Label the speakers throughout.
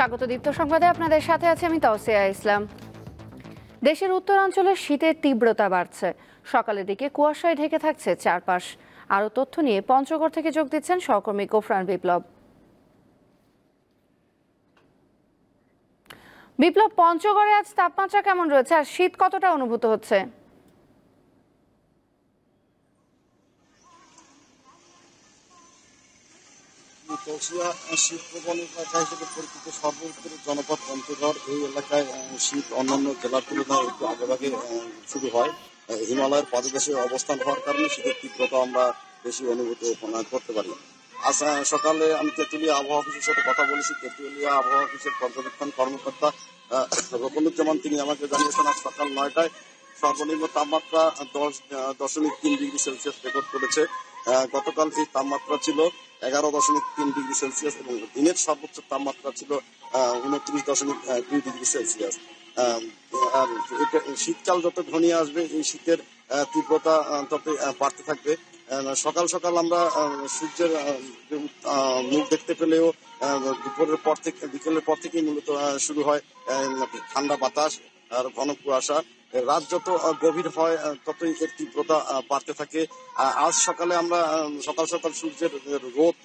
Speaker 1: স্বাগত দীপ্ত সংবাদে আপনাদের সাথে আছে আমি তাওসিয়া ইসলাম। দেশের উত্তরাঞ্চলে শীতের তীব্রতা বাড়ছে। সকালের দিকে কুয়াশায় ঢেকে থাকছে চারপাশ। আরও তথ্য নিয়ে পঞ্চগড় থেকে যোগ দিচ্ছেন সহকর্মী গোফরান বিপ্লব। বিপ্লব, পঞ্চগড়ে আজ তাপমাত্রা কেমন রয়েছে আর শীত কতটা অনুভূত হচ্ছে?
Speaker 2: শীত প্রবণ এলাকা হিসেবে পরিচিত সর্বোত্তরের জনপদ পঞ্চগড়। এই এলাকায় শীত অন্যান্য জেলার তুলনায় একটু আগেভাগে শুরু হয়। হিমালয়ের পাদদেশে অবস্থান হওয়ার কারণে শীতের তীব্রতা আমরা বেশি অনুভূত করতে পারি। আজ সকালে আমি তেঁতুলিয়া আবহাওয়া অফিসের সাথে কথা বলেছি। তেঁতুলিয়া আবহাওয়া অফিসের পর্যবেক্ষণ কর্মকর্তা রকনুজ্জামান তিনি আমাকে জানিয়েছেন আজ সকাল 9টায় সর্বনিম্ন তাপমাত্রা 10.3 ডিগ্রি সেলসিয়াস রেকর্ড করেছে। গতকাল এই তাপমাত্রা ছিল 11.3 ডিগ্রি সেলসিয়াস এবং দিনের সর্বোচ্চ তাপমাত্রা ছিল 29.2 ডিগ্রি সেলসিয়াস। শীতকাল যত ঘনিয়ে আসবে এই শীতের তীব্রতা তত বাড়তে থাকবে। সকাল সকাল আমরা সূর্যের মুখ দেখতে পেলেও দুপুরের পর থেকে বিকেলের পর থেকেই মূলত শুরু হয় ঠান্ডা বাতাস আর ঘন কুয়াশা। রাত যত গভীর হয় ততই এর তীব্রতা বাড়তে থাকে। আজ সকালে আমরা সকাল সকাল সূর্যের রোদ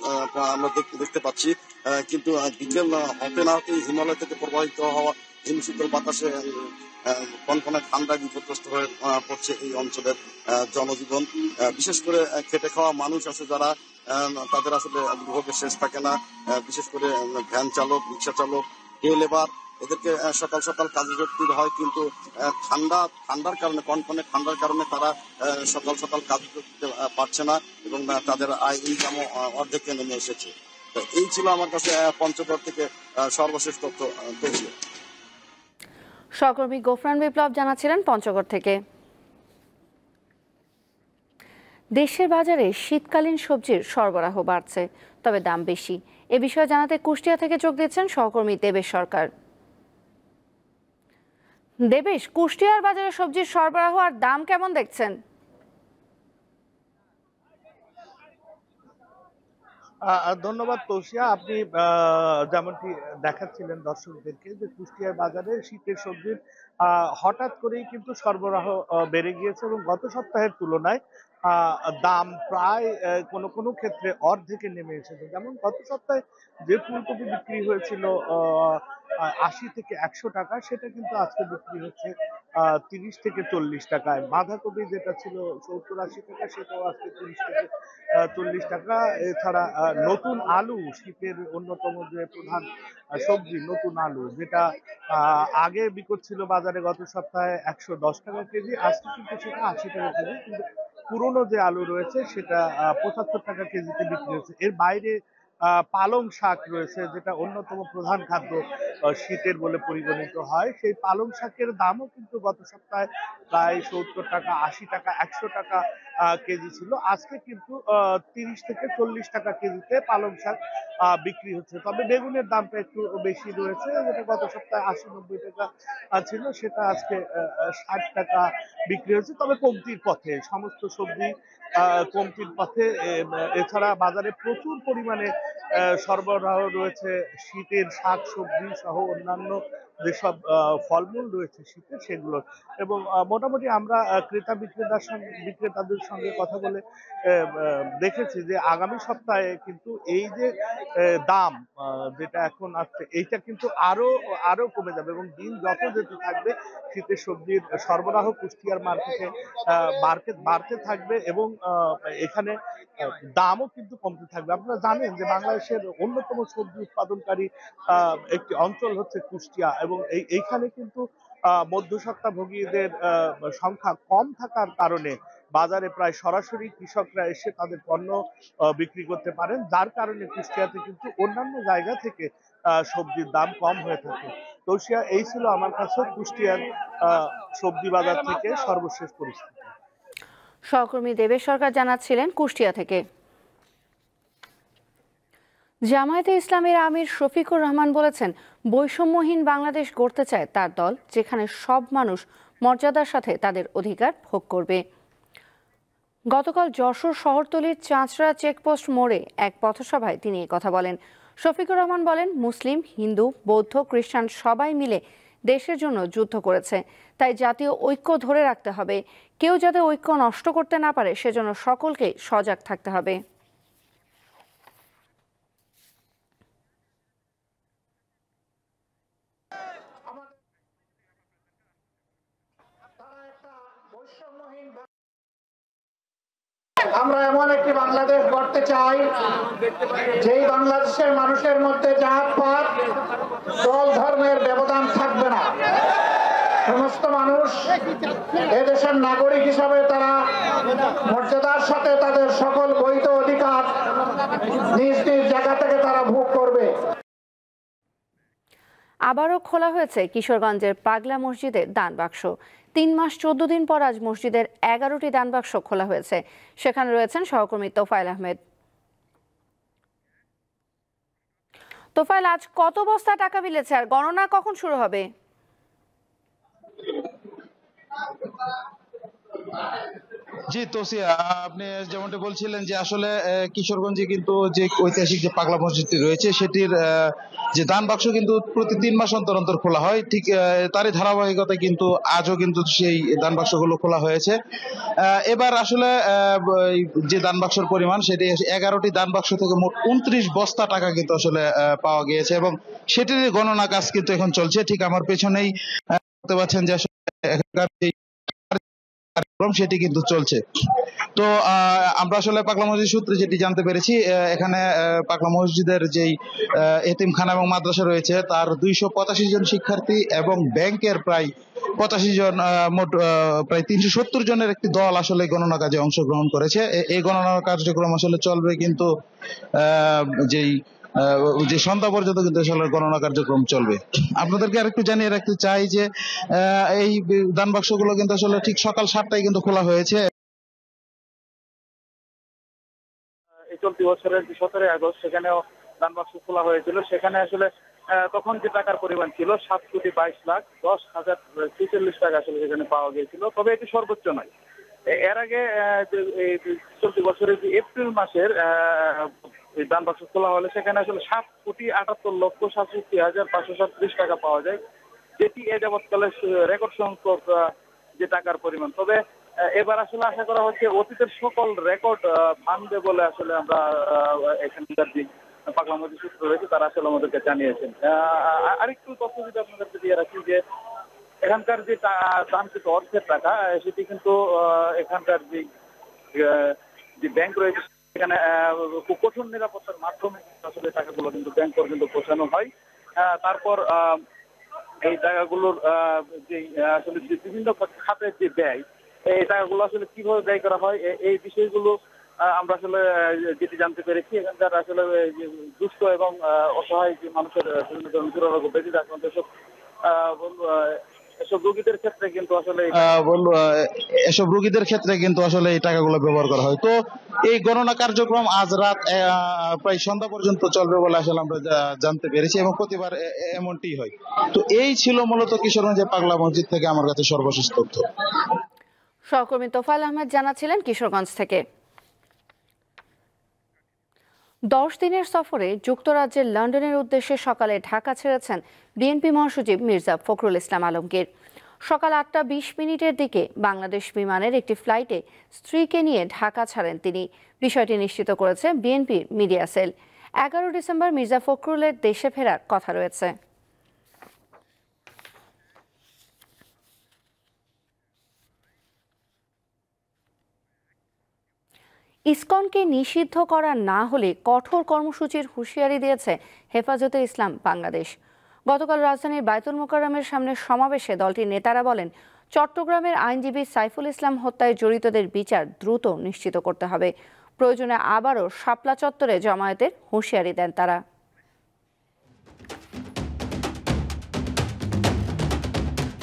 Speaker 2: আমরা দেখতে পাচ্ছি, কিন্তু বিকেল হতে না হতেই হিমালয় থেকে প্রবাহিত হওয়া হিমশীতল বাতাসে কনকনে ঠান্ডা বিপর্যস্ত হয়ে পড়ছে এই অঞ্চলের জনজীবন। বিশেষ করে খেটে খাওয়া মানুষ আছে যারা, তাদের আসলে দুর্ভোগের শেষ থাকে না। বিশেষ করে ভ্যান চালক, রিক্সা চালক, ডে লেবার, এদেরকে সকাল সকাল কাজে যোগ হয়, কিন্তু ঠান্ডার কারণে কনকনে ঠান্ডার কারণে তারা সকাল সকাল কাজে যোগ দিতে পারছে না এবং তাদের আয় ইনকামও অর্ধেকে নেমে এসেছে। এই ছিল আমার কাছে পঞ্চগড় থেকে সর্বশেষ তথ্য।
Speaker 1: সহকর্মী গোফরান বিপ্লব জানাচ্ছিলেন পঞ্চগড় থেকে। দেশের বাজারে শীতকালীন সবজির সরবরাহ বাড়ছে, তবে দাম বেশি। এ বিষয়ে জানাতে কুষ্টিয়া থেকে যোগ দিচ্ছেন সহকর্মী দেবেশ সরকার। দেবেশ, কুষ্টিয়ার বাজারে সবজির সরবরাহ আর দাম কেমন দেখছেন?
Speaker 3: ধন্যবাদ তৌসিয়া। আপনি যেমনটি দেখাচ্ছিলেন দর্শকদেরকে যে কুষ্টিয়ার বাজারে শীতের সবজির হঠাৎ করেই কিন্তু সরবরাহ বেড়ে গিয়েছে এবং গত সপ্তাহের তুলনায় দাম প্রায় কোনো কোনো ক্ষেত্রে অর্ধেকে নেমে এসেছে। যেমন গত সপ্তাহে যে ফুলকপি বিক্রি হয়েছিল 80 থেকে 100 টাকা, সেটা কিন্তু আজকে বিক্রি হচ্ছে 30 থেকে 40 টাকায়। বাঁধাকপি যেটা ছিল 70-80 টাকা, সেটাও আজকে 30 থেকে 40 টাকা। এছাড়া নতুন আলু, শীতের অন্যতম যে প্রধান সবজি নতুন আলু, যেটা আগে বিক্রি ছিল বাজারে গত সপ্তাহে 110 টাকা কেজি, আজকে কিন্তু সেটা 80 টাকা কেজি। কিন্তু পুরনো যে আলু রয়েছে সেটা 75 টাকা কেজিতে বিক্রি হচ্ছে। এর বাইরে পালং শাক রয়েছে, যেটা অন্যতম প্রধান খাদ্য শীতের বলে পরিগণিত হয়। সেই পালং শাকের দামও কিন্তু গত সপ্তাহে প্রায় 70 টাকা, 80 টাকা, 100 টাকা কেজি ছিল। আজকে কিন্তু 30 থেকে 40 টাকা কেজিতে পালং শাক বিক্রি হচ্ছে। তবে বেগুনের দামটা একটু বেশি রয়েছে, যেটা গত সপ্তাহে 80-90 টাকা ছিল, সেটা আজকে 60 টাকা বিক্রি হচ্ছে। তবে কমতির পথে, সমস্ত সবজি কমতির পথে। এছাড়া বাজারে প্রচুর পরিমাণে সরবরাহ রয়েছে শীতের শাক সবজি সহ অন্যান্য যেসব ফলমূল রয়েছে শীতের, সেগুলোর। এবং মোটামুটি আমরা বিক্রেতাদের সঙ্গে কথা বলে দেখেছি যে আগামী সপ্তাহে কিন্তু এই যে দাম যেটা এখন আসছে, এইটা কিন্তু আরো কমে যাবে এবং দিন যত যেতে থাকবে শীতের সবজির সরবরাহ কুষ্টিয়ার মার্কেটে বাড়তে থাকবে এবং এখানে দামও কিন্তু কমতে থাকবে। আপনারা জানেন যে বাংলাদেশের অন্যতম সবজি উৎপাদনকারী একটি অঞ্চল হচ্ছে কুষ্টিয়া এবং এইখানে কিন্তু মধ্যস্বত্বভোগীদের সংখ্যা কম থাকার কারণে বাজারে প্রায় সরাসরি কৃষকরা এসে তাদের পণ্য বিক্রি করতে পারেন, যার কারণে কুষ্টিয়াতে কিন্তু অন্যান্য জায়গা থেকে সবজির দাম কম হয়ে থাকে। তৌসিয়া, এই ছিল আমার কাছে কুষ্টিয়ার সবজি বাজার থেকে সর্বশেষ পরিস্থিতি।
Speaker 1: সহকর্মী দেবেশ সরকার জানাচ্ছিলেন কুষ্টিয়া থেকে। জামায়াতে ইসলামীর আমির শফিকুর রহমান বলেছেন, বৈষম্যহীন বাংলাদেশ গড়তে চায় তার দল, যেখানে সব মানুষ মর্যাদার সাথে তাদের অধিকার ভোগ করবে। গতকাল যশোর শহরতলির চাঁচড়া চেকপোস্ট মোড়ে এক পথসভায় তিনি কথা বলেন। শফিকুর রহমান বলেন, মুসলিম, হিন্দু, বৌদ্ধ, খ্রিস্টান সবাই মিলে দেশের জন্য যুদ্ধ করেছে, তাই জাতীয় ঐক্য ধরে রাখতে হবে। কেউ যাতে ঐক্য নষ্ট করতে না পারে সেজন্য সকলকে সজাগ থাকতে হবে।
Speaker 4: আমরা এমন একটি বাংলাদেশ গড়তে চাই যেই বাংলাদেশের মানুষের মধ্যে জাতপাত, দল, ধর্মের ব্যবধান থাকবে না। সমস্ত মানুষ এদেশের নাগরিক হিসাবে তারা মর্যাদার সাথে তাদের সকল বৈধ অধিকার নিজ নিজ জায়গা থেকে তারা ভোগ করবে।
Speaker 1: আবারও খোলা হয়েছে কিশোরগঞ্জের পাগলা মসজিদের দান বাক্স। 3 মাস 14 দিন পর আজ মসজিদের 11টি দান বাক্স খোলা হয়েছে। সেখানে রয়েছেন সহকর্মী তোফায়েল আহমেদ। তোফায়েল, আজ কত বস্তা টাকা মিলেছে আর গণনা কখন শুরু হবে?
Speaker 5: জি তোসিয়া, আপনি যেমনটা বলছিলেন যে আসলে কিশোরগঞ্জে কিন্তু যে ঐতিহাসিক যে পাগলা মসজিদটি রয়েছে সেটির যে দান বাক্স কিন্তু প্রতি 3 মাস অন্তর অন্তর খোলা হয়। ঠিক তারই ধারাবাহিকতায় কিন্তু আজও কিন্তু সেই দান বাক্সগুলো খোলা হয়েছে। এবার আসলে যে দান বাক্সের পরিমাণ সেটি 11টি দান বাক্স থেকে মোট 29 বস্তা টাকা কিন্তু আসলে পাওয়া গিয়েছে এবং সেটির গণনা কাজ কিন্তু এখন চলছে। ঠিক আমার পেছনেই দেখতে পাচ্ছেন যে আসলে এখানকার সেটি কিন্তু চলছে। তো আমরা আসলে পাগলা মসজিদ সূত্রে যেটি জানতে পেরেছি, এখানে পাগলা মসজিদের যেই এতিমখানা এবং মাদ্রাসা রয়েছে তার 285 জন শিক্ষার্থী এবং ব্যাংকের প্রায় 85 জন, মোট প্রায় 370 জনের একটি দল আসলে গণনা কাজে অংশগ্রহণ করেছে। এই গণনা কার্যক্রম আসলে চলবে কিন্তু যে সন্ধ্যা পর্যন্ত কিন্তু আসলে গণনা কার্যক্রম চলবে। আপনাদেরকে আরেকটু জানিয়ে রাখতে চাই যে এই দান বাক্সগুলো কিন্তু আসলে ঠিক সকাল 7টায় কিন্তু খোলা হয়েছে।
Speaker 6: এই চলতি বছরের 17 আগস্ট সেখানেও দান বাক্স খোলা হয়েছিল। সেখানে আসলে তখন যে টাকার পরিমাণ ছিল 7,22,10,046 টাকা আসলে সেখানে পাওয়া গিয়েছিল। তবে এটি সর্বোচ্চ নয়। এর আগে চলতি বছরের যে এপ্রিল মাসের দান বাক্স খোলা হলে সেখানে আসলে 7,78,67,537 টাকা পাওয়া যায়, যেটি এ যাবৎকালে রেকর্ড সংখ্যক যে টাকার পরিমাণ। তবে এবার আসলে আশা করা হচ্ছে অতীতের সকল রেকর্ড ভাঙবে বলে আসলে আমরা এখানকার যে পাগলা মসজিদ সূত্র রয়েছে তারা আসলে আমাদেরকে জানিয়েছেন। আরেকটু তথ্য যদি আপনাদেরকে দিয়ে রাখি যে এখানকার যে দানকৃত অর্থের টাকা সেটি কিন্তু এখানকার যে ব্যাংক রয়েছে সেখানে খুব কঠোর নিরাপত্তার মাধ্যমে আসলে টাকাগুলো কিন্তু ব্যাংক পর্যন্ত পৌঁছানো হয়। তারপর এই টাকাগুলোর যে আসলে বিভিন্ন খাতের যে ব্যয়, এই টাকাগুলো আসলে কিভাবে ব্যয় করা হয় এই বিষয়গুলো আমরা আসলে যেটি জানতে পেরেছি। এখানকার আসলে দুস্থ এবং অসহায় যে মানুষের বিভিন্ন ধরনের দুরারোগ্য ব্যাধিতে আক্রান্ত এসব রোগীদের ক্ষেত্রে কিন্তু আসলে এই টাকাগুলো ব্যবহার করা হয়। তো এই গণনা কার্যক্রম আজ রাত প্রায় সন্ধ্যা পর্যন্ত চলবে বলে আসলে আমরা জানতে পেরেছি এবং প্রতিবার এমনটি হয়। তো এই ছিল মূলত কিশোরগঞ্জের পাগলা মসজিদ থেকে আমার কাছে সর্বশেষ তথ্য।
Speaker 1: সহকর্মী তোফায়েল আহমেদ জানাচ্ছিলেন কিশোরগঞ্জ থেকে। 10 দিনের সফরে যুক্তরাজ্যের লন্ডনের উদ্দেশ্যে সকালে ঢাকা ছেড়েছেন বিএনপি মহাসচিব মির্জা ফখরুল ইসলাম আলমগীর। সকাল 8টা 20 মিনিটের দিকে বাংলাদেশ বিমানের একটি ফ্লাইটে স্ত্রীকে নিয়ে ঢাকা ছাড়েন তিনি। বিষয়টি নিশ্চিত করেছে বিএনপির মিডিয়া সেল। 11 ডিসেম্বর মির্জা ফখরুলের দেশে ফেরার কথা রয়েছে। ইসকনকে নিষিদ্ধ করা না হলে কঠোর কর্মসূচির হুঁশিয়ারি দিয়েছে হেফাজতে ইসলাম বাংলাদেশ। গতকাল রাজধানীর বায়তুল মোকাররমের সামনে সমাবেশে দলটির নেতারা বলেন, চট্টগ্রামের আইনজীবী সাইফুল ইসলাম হত্যায় জড়িতদের বিচার দ্রুত নিশ্চিত করতে হবে। প্রয়োজনে আবারও শাপলা চত্বরে জমায়েতের হুঁশিয়ারি দেন তারা।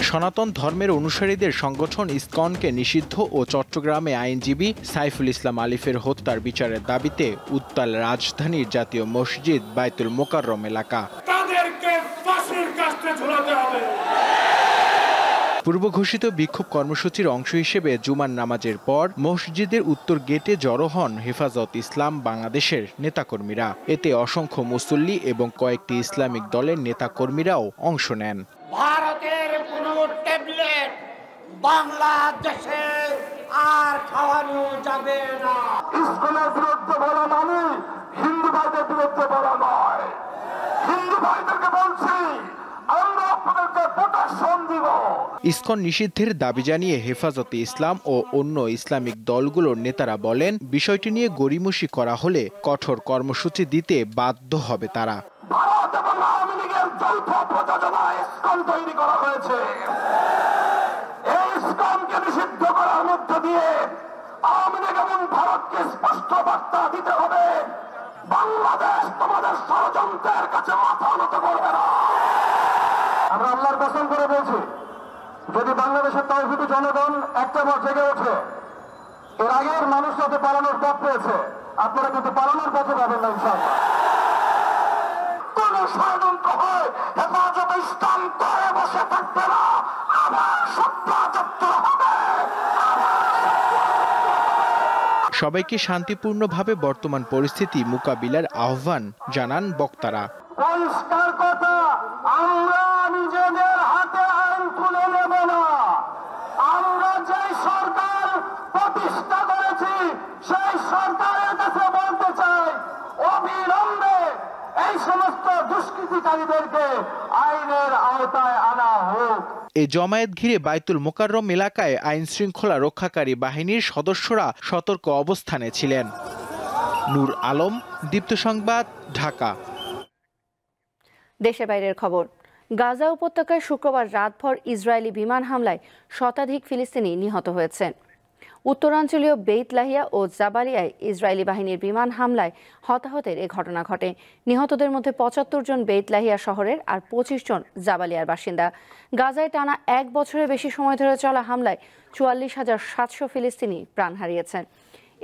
Speaker 7: সনাতন ধর্মের অনুসারীদের সংগঠন ইসকনকে নিষিদ্ধ ও চট্টগ্রামে আইনজীবী সাইফুল ইসলাম আলিফের হত্যার বিচারের দাবিতে উত্তাল রাজধানীর জাতীয় মসজিদ বায়তুল মোকাররম এলাকা। পূর্ব ঘোষিত বিক্ষোভ কর্মসূচির অংশ হিসেবে জুমার নামাজের পর মসজিদের উত্তর গেটে জড়ো হন হেফাজত ইসলাম বাংলাদেশের নেতাকর্মীরা। এতে অসংখ্য মুসল্লি এবং কয়েকটি ইসলামিক দলের নেতাকর্মীরাও অংশ নেন।
Speaker 4: ভারতের কোনো ট্যাবলেট বাংলাদেশে আর খাওয়ানো যাবে না। ইসলামের বিরুদ্ধে বলা মানে হিন্দু ভাইদের বিরুদ্ধে বলা নয়। হিন্দু ভাইদেরকে বলছি আমরা আপনাদেরকে প্রোটেকশন দিব।
Speaker 7: ইসকন নিষিদ্ধের দাবি জানিয়ে হেফাজতে ইসলাম ও অন্য ইসলামিক দলগুলোর নেতারা বলেন, বিষয়টি নিয়ে গড়িমসি করা হলে কঠোর কর্মসূচি দিতে বাধ্য হবে তারা।
Speaker 4: ভারত এবং আওয়ামী লীগের যৌথ প্রযোজনায় ইসকন তৈরি করা হয়েছে। এই ইসকনকে নিষিদ্ধ করার মধ্য দিয়ে আওয়ামী লীগ এবং ভারতকে স্পষ্ট বার্তা দিতে হবে, বাংলাদেশ তোমাদের ষড়যন্ত্রের কাছে মাথা নত করবে না। আমরা আল্লাহর কসম করে বলছি, যদি বাংলাদেশের তৌহিদি জনগণ একটা বার জেগে ওঠে, এর আগের মানুষ যাতে পালানোর পথ পেয়েছে, আপনারা কিন্তু পালানোর পথে পাবেন না ইনশাআল্লাহ। কোন ষড়যন্ত্র হয় হেফাজত ইসলাম করে বসে থাকবে না, আবার সত্যাযত্ন হবে।
Speaker 7: সবাইকে শান্তিপূর্ণভাবে বর্তমান পরিস্থিতি মোকাবিলার আহ্বান জানান বক্তারা।
Speaker 4: পরিষ্কার কথা, আমরা নিজেদের হাতে আইন তুলে নেব না। আমরা যে সরকার প্রতিষ্ঠা করেছি সেই সরকারের কাছে বলতে চাই, অবিলম্বে এই সমস্ত দুষ্কৃতিকারীদেরকে আইনের আওতায় আনা হোক।
Speaker 7: এই জমায়েত ঘিরে বাইতুল মোকাররম এলাকায় আইন শৃঙ্খলা রক্ষাকারী বাহিনীর সদস্যরা সতর্ক অবস্থানে ছিলেন। নূর আলম, দীপ্ত সংবাদ, ঢাকা।
Speaker 1: দেশের বাইরের খবর। গাজা উপত্যকায় শুক্রবার রাতভর ইসরায়েলি বিমান হামলায় শতাধিক ফিলিস্তিনি নিহত হয়েছেন। উত্তরাঞ্চলীয় বেইত লাহিয়া ও জাবালিয়ায় ইসরায়েলি বাহিনীর বিমান হামলায় হতাহতের এ ঘটনা ঘটে। নিহতদের মধ্যে ৭৫ জন বেইত লাহিয়া শহরের আর ২৫ জন জাবালিয়ার বাসিন্দা। গাজায় টানা ১ বছরের বেশি সময় ধরে চলা হামলায় ৪৪,৭০০ ফিলিস্তিনি প্রাণ হারিয়েছেন।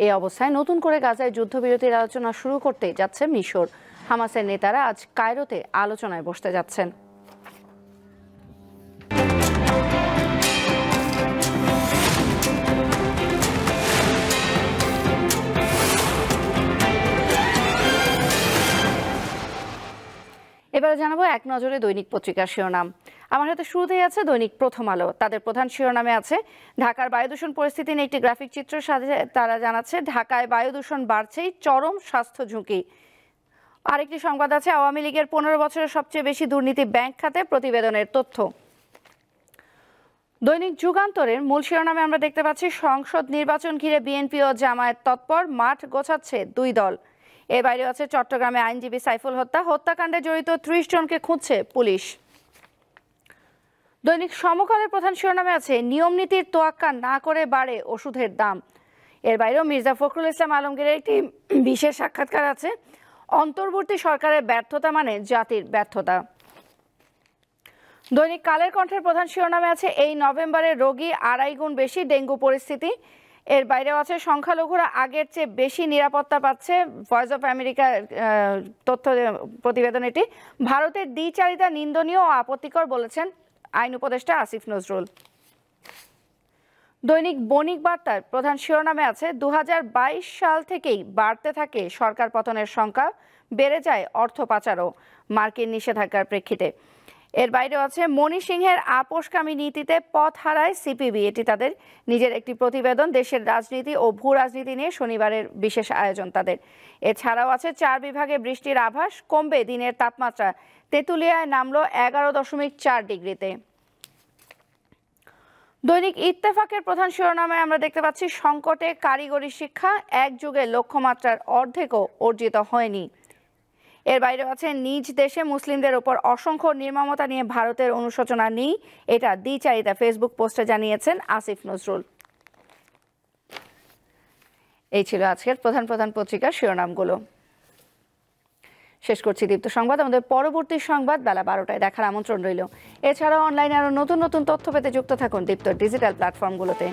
Speaker 1: এই অবস্থায় নতুন করে গাজায় যুদ্ধবিরতির আলোচনা শুরু করতে যাচ্ছে মিশর। হামাসের নেতারা আজ কায়রোতে আলোচনায় বসতে যাচ্ছেন। এবারে জানাবো এক নজরে দৈনিক পত্রিকার শিরোনাম। আমার হাতে শুরুতেই আছে দৈনিক প্রথম আলো। তাদের প্রধান শিরোনামে আছে ঢাকার বায়ু দূষণ পরিস্থিতি নিয়ে একটি গ্রাফিক চিত্রের সাথে তারা জানাচ্ছে ঢাকায় বায়ু দূষণ বাড়ছেই, চরম স্বাস্থ্য ঝুঁকি। আরেকটি সংবাদ আছে আওয়ামী লীগের ১৫ বছরের সবচেয়ে বেশি দুর্নীতি ব্যাংক খাতে, প্রতিবেদনের তথ্য। দৈনিক যুগান্তরের মূল শিরোনামে আমরা দেখতে পাচ্ছি সংসদ নির্বাচন ঘিরে বিএনপি ও জামায়াত তৎপর, মাঠ গোছাচ্ছে দুই দল। এর বাইরে আছে চট্টগ্রামে আইনজীবী সাইফুল হত্যাকাণ্ডে জড়িত ৩০ জনকে খুঁজছে পুলিশ। দৈনিক সমকালের প্রধান শিরোনামে আছে নিয়ম নীতির তোয়াক্কা না করে বাড়ে ওষুধের দাম। এর বাইরেও মির্জা ফখরুল ইসলাম আলমগীরের একটি বিশেষ সাক্ষাৎকার আছে, অন্তর্বর্তী সরকারের ব্যর্থতা মানে জাতির ব্যর্থতা। দৈনিক কালের কণ্ঠের প্রধান শিরোনামে আছে এই নভেম্বরে রোগী ২.৫ গুণ বেশি, ডেঙ্গু পরিস্থিতি। এর বাইরেও আছে সংখ্যালঘুরা আগের চেয়ে বেশি নিরাপত্তা পাচ্ছে, ভয়েস অফ আমেরিকার তথ্য প্রতিবেদন এটি। ভারতের দ্বিচারিতা নিন্দনীয় ও আপত্তিকর বলেছেন আইন উপদেষ্টা আসিফ নজরুল। দৈনিক বণিক বার্তার প্রধান শিরোনামে আছে ২০২২ সাল থেকেই বাড়তে থাকে সরকার পতনের সংখ্যা, বেড়ে যায় অর্থ পাচারও মার্কিন নিষেধাজ্ঞার প্রেক্ষিতে। এর বাইরেও আছে মণি সিংহের আপোষকামী নীতিতে পথ হারায় সিপিবি, এটি তাদের নিজের একটি প্রতিবেদন। দেশের রাজনীতি ও ভূ রাজনীতি নিয়ে শনিবারের বিশেষ আয়োজন তাদের। এছাড়াও আছে ৪ বিভাগে বৃষ্টির আভাস, কমবে দিনের তাপমাত্রা, তেঁতুলিয়ায় নামলো ১১.৪ ডিগ্রিতে। দৈনিক ইত্তেফাকের প্রধান শিরোনামে আমরা দেখতে পাচ্ছি সংকটে কারিগরি শিক্ষা, এক যুগে লক্ষ্যমাত্রার অর্ধেকও অর্জিত হয়নি। এর বাইরে আছে নিজ দেশে মুসলিমদের উপর অসংখ্য নির্মমতা নিয়ে ভারতের অনুশোচনা নেই, এটা দ্বিচারিতা ফেসবুক পোস্টে জানিয়েছেন আসিফ নজরুল। এই ছিল আজকের প্রধান পত্রিকার শিরোনামগুলো। শেষ করছি দীপ্ত সংবাদ। আমাদের পরবর্তী সংবাদ বেলা ১২টায় দেখার আমন্ত্রণ রইল। এছাড়াও অনলাইনে আরো নতুন তথ্য পেতে যুক্ত থাকুন দীপ্ত ডিজিটাল প্ল্যাটফর্মগুলোতে।